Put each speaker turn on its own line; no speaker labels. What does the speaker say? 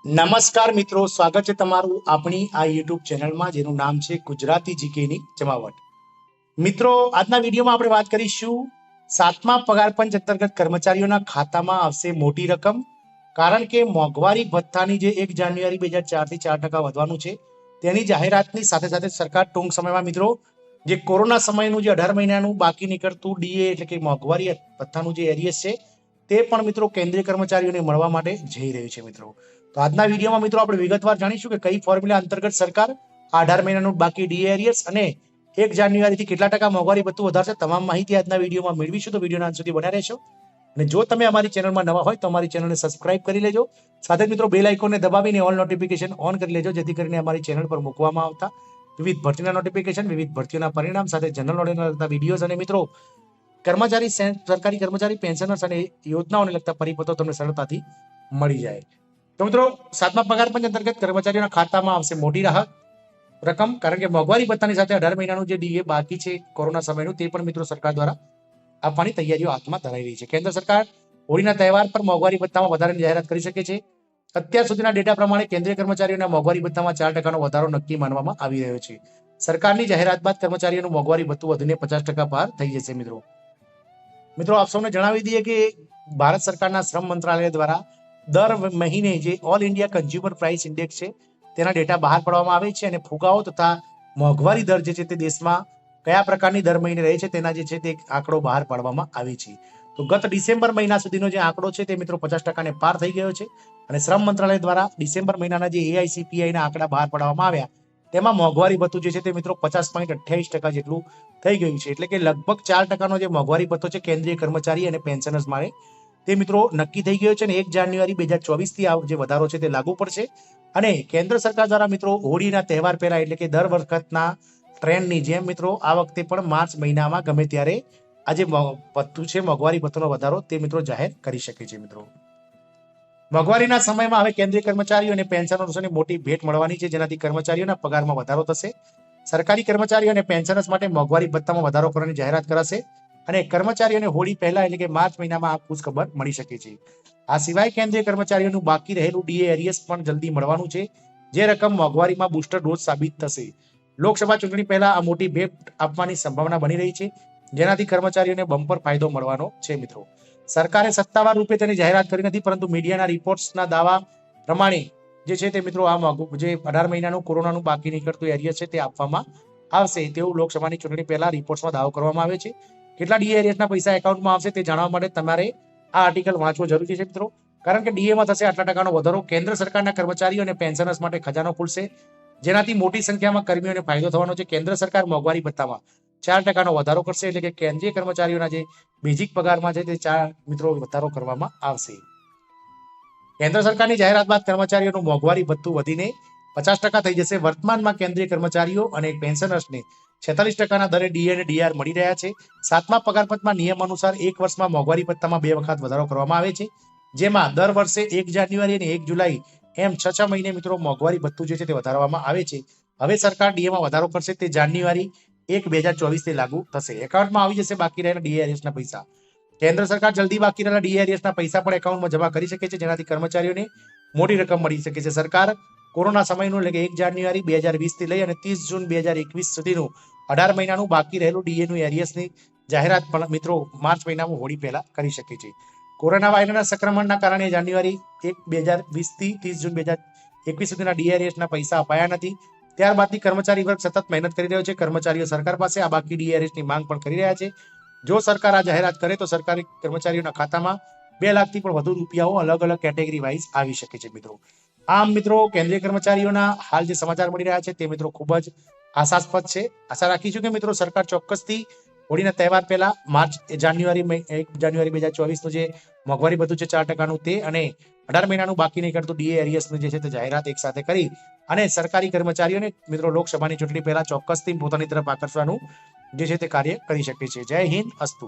નમસ્કાર મિત્રો, સ્વાગત છે તમારું આપણી આ યુટ્યુબ ચેનલમાં જેનું નામ છે ગુજરાતી જીકેની જમાવટ. મિત્રો, આજના વિડીયોમાં આપણે વાત કરીશું 7મા પગાર પંચ અંતર્ગત કર્મચારીઓના ખાતામાં આવશે મોટી રકમ. કારણ કે મોંઘવારી ભથ્થાની જે 1 જાન્યુઆરી 2004 થી 4% વધવાનું છે તેની જાહેરાતની સાથે સાથે સરકાર ટૂંક સમયમાં મિત્રો જે કોરોના સમયનું જે 18 મહિનાનું બાકી નીકળતું ડીએ એટલે કે મોંઘવારી ભથ્થાનું જે એરિયસ છે તે પણ મિત્રો કેન્દ્રીય કર્મચારીઓને મળવા માટે જઈ રહ્યું છે મિત્રો. તો આજના વિડીયોમાં મિત્રો આપણે વિગતવાર જાણીશું કે કઈ ફોર્મ્યુલા અંતર્ગત સરકાર 18 મહિનાનું બાકી ડીએ એરિયસ અને 1 જાન્યુઆરીથી કેટલા ટકા મોંઘવારી ભથ્થું વધારશે. તમામ માહિતી આજના વિડીયોમાં મેળવીશું, તો વિડીયોના અંત સુધી બન્યા રહેશો. અને જો તમે અમારી ચેનલમાં નવા હોય તો અમારી ચેનલને સબસ્ક્રાઇબ કરી લેજો. સાથે મિત્રો બેલ આઇકોનને દબાવીને ઓલ નોટિફિકેશન ઓન કરી લેજો, જેથી કરીને અમારી ચેનલ પર મૂકવામાં આવતા વિવિધ ભરતીના નોટિફિકેશન, વિવિધ ભરતીઓના પરિણામ સાથે જનરલ નોલેજને લગતા વિડીયોઝ અને મિત્રો કર્મચારી સરકારી કર્મચારી પેન્શનર્સ અને યોજનાઓને લગતા પરિપત્રો તમને સરળતાથી મળી જાય. તો મિત્રો 7મા પગાર પંચ અંતર્ગત કર્મચારીઓના ખાતામાં આવશે મોટી રાહત રકમ. કારણ કે મોંઘવારી ભથ્થાની સાથે 18 મહિનાનું જે ડીએ બાકી છે કોરોના સમયનું તે પણ મિત્રો સરકાર દ્વારા આપવાની તૈયારીઓ હાથમાં ધરાઈ રહી છે. કેન્દ્ર સરકાર હોળીના તહેવાર પર મોંઘવારી ભથ્થામાં વધારાની જાહેરાત કરી શકે છે. અત્યાર સુધીના ડેટા પ્રમાણે કેન્દ્રીય કર્મચારીઓના મોંઘવારી ભથ્થામાં 4%નો વધારો નક્કી માનવામાં આવી રહ્યો છે. સરકારની જાહેરાત બાદ કર્મચારીઓનું મોંઘવારી ભથ્થું વધીને 50% પાર થઈ જશે. મિત્રો આપ સૌને જણાવી દઈએ કે ભારત સરકારના શ્રમ મંત્રાલય દ્વારા દર મહિને જે all India consumer price index છે તેના ડેટા બહાર પાડવામાં આવે છે અને ફુગાવો તથા મોંઘવારી દર જે છે તે દેશમાં કયા પ્રકારની દર મહિને રહે છે તેના જે છે તે આંકડો બહાર પાડવામાં આવે છે. તો ગત ડિસેમ્બર મહિના સુધીનો જે આંકડો છે તે મિત્રો 50%ને પાર થઈ ગયો છે. અને શ્રમ મંત્રાલય દ્વારા ડિસેમ્બર મહિનાના જે એઆઈસીપીઆઈના આંકડા બહાર પાડવામાં આવ્યા તેમાં મોંઘવારી ભથ્થું જે છે તે મિત્રો 50.28% જેટલું થઈ ગયું છે. એટલે કે લગભગ 4%નો જે મોંઘવારી ભથ્થો છે કેન્દ્રીય કર્મચારી અને પેન્શનર્સ માટે તે મિત્રો નક્કી થઈ ગયો છે. અને 1 જાન્યુઆરી 2024 થી આ જે વધારો છે તે લાગુ પડશે. અને કેન્દ્ર સરકાર દ્વારા મિત્રો હોળીના તહેવાર પહેલા એટલે કે દર વખતના ટ્રેન્ડની જેમ મિત્રો આ વખતે પણ માર્ચ મહિનામાં ગમે ત્યારે આ જે ભથ્થું છે મોંઘવારી ભથ્થાનો વધારો તે મિત્રો જાહેર કરી શકે છે. મોંઘવારીના સમયમાં હવે કેન્દ્રીય કર્મચારીઓ અને પેન્શનર્સને મોટી ભેટ મળવાની છે, જેનાથી કર્મચારીઓના પગારમાં વધારો થશે. સરકારી કર્મચારીઓ અને પેન્શનર્સ માટે મોંઘવારી ભથ્થામાં વધારો કરવાની જાહેરાત કરાશે અને કર્મચારીઓને હોળી પહેલા એટલે કે માર્ચ મહિનામાં આ ખુશ ખબર મળી શકે છે. આ સિવાય કેન્દ્રીય કર્મચારીઓનું બાકી રહેલું ડીએ એરિયસ પણ જલ્દી મળવાનું છે, જે રકમ મોંઘવારીમાં બૂસ્ટર ડોઝ સાબિત થશે. લોકસભા ચૂંટણી પહેલા આ મોટી ભેટ આપવાની સંભાવના બની રહી છે, જેનાથી કર્મચારીઓને બમ્પર ફાયદો મળવાનો છે. મિત્રો સરકારે સત્તાવાર રૂપે તેની જાહેરાત કરી નથી, પરંતુ મીડિયાના રિપોર્ટ્સના દાવા પ્રમાણે જે છે તે મિત્રો આ જે 18 મહિનાનું કોરોનાનું બાકી નીકળતું એરિયસ છે તે આપવામાં આવશે તેવું લોકસભાની ચૂંટણી પહેલા રિપોર્ટ્સમાં દાવો કરવામાં આવે છે. કેટલા ડીએ એરિયસના પૈસા એકાઉન્ટમાં આવશે તે જાણવા માટે તમારે આ આર્ટિકલ વાંચવો જરૂરી છે મિત્રો. કારણ કે ડીએમાં થશે આટલા ટકાનો વધારો. કેન્દ્ર સરકારના કર્મચારીઓ અને પેન્શનર્સ માટે ખજાનો ખુલશે, જેનાથી મોટી સંખ્યામાં કર્મીઓને ફાયદો થવાનો છે. કેન્દ્ર સરકાર મોંઘવારી ભથ્થામાં 4%નો વધારો કરશે, એટલે કે કેન્દ્રીય કર્મચારીઓના જે બેઝિક પગારમાં છે તે 4 મિત્રો વધારો કરવામાં આવશે. કેન્દ્ર સરકારની જાહેરાત બાદ કર્મચારીઓનું મોંઘવારી ભથ્થું વધીને 50% થઈ જશે. વર્તમાનમાં કેન્દ્રીય કર્મચારીઓ અને પેન્શનર્સને 46%ના દરે ડીએ અને ડીઆર મળી રહ્યા છે. 7મા પગાર પંચમાં નિયમ અનુસાર 1 વર્ષમાં મોંઘવારી ભથ્થામાં 2 વખત વધારો કરવામાં આવે છે, જેમાં દર વર્ષે 1 જાન્યુઆરી અને 1 જુલાઈ એમ 6 મહિને મિત્રો મોંઘવારી ભથ્થું જે છે તે વધારવામાં આવે છે. હવે સરકાર ડીએમાં વધારો કરશે, તે જાન્યુઆરી 1 2024 થી લાગુ થશે. એકાઉન્ટમાં આવી જશે બાકી રહેલા ડીએ એરિયસના પૈસા. કેન્દ્ર સરકાર જલ્દી બાકી રહેલા ડીએ એરિયસના પૈસા પણ એકાઉન્ટમાં જમા કરી શકે છે, જેનાથી કર્મચારીઓને મોટી રકમ મળી શકે છે. સરકાર કોરોના સમયનું એટલે કે 1 જાન્યુઆરી 2020 થી લઈ અને 30 જૂન 2021 સુધીનું 18 મહિનાનું બાકી રહેલું ડીએનું એરિયસની જાહેરાત પણ મિત્રો માર્ચ મહિનામાં હોળી પહેલા કરી શકે છે. કોરોના વાયરસના સંક્રમણના કારણે જાન્યુઆરી 1 2020 થી 30 જૂન 2021 સુધીના ડીએ એરિયસના પૈસા અપાયા નથી. ત્યારબાદથી કર્મચારી વર્ગ સતત મહેનત કરી રહ્યો છે. કર્મચારીઓ સરકાર પાસે આ બાકી ડીએ એરિયસની માંગ પણ કરી રહ્યા છે. જો સરકાર આ જાહેરાત કરે તો સરકારી કર્મચારીઓના ખાતામાં 2 લાખથી પણ વધુ રૂપિયાઓ અલગ અલગ કેટેગરી વાઇઝ આવી શકે છે. આમ મિત્રો કેન્દ્રીય કર્મચારીઓના હાલ જે સમાચાર મળી રહ્યા છે તે મિત્રો ખૂબ જ આશાસ્પદ છે. આશા રાખીશું કે મિત્રો સરકાર ચોક્કસથી હોળીના તહેવાર પહેલા1 જાન્યુઆરી 2024નું જે મોંઘવારી ભથ્થું છે 4%નું તે અને 18 મહિનાનું બાકી નીકળતું ડીએ એરિયસનું જે છે તે જાહેરાત એક સાથે કરી અને સરકારી કર્મચારીઓને મિત્રો લોકસભાની ચૂંટણી પહેલા ચોક્કસથી પોતાની તરફ આકર્ષવાનું જે છે તે કાર્ય કરી શકે છે. જય હિન્દ, અસ્તુ.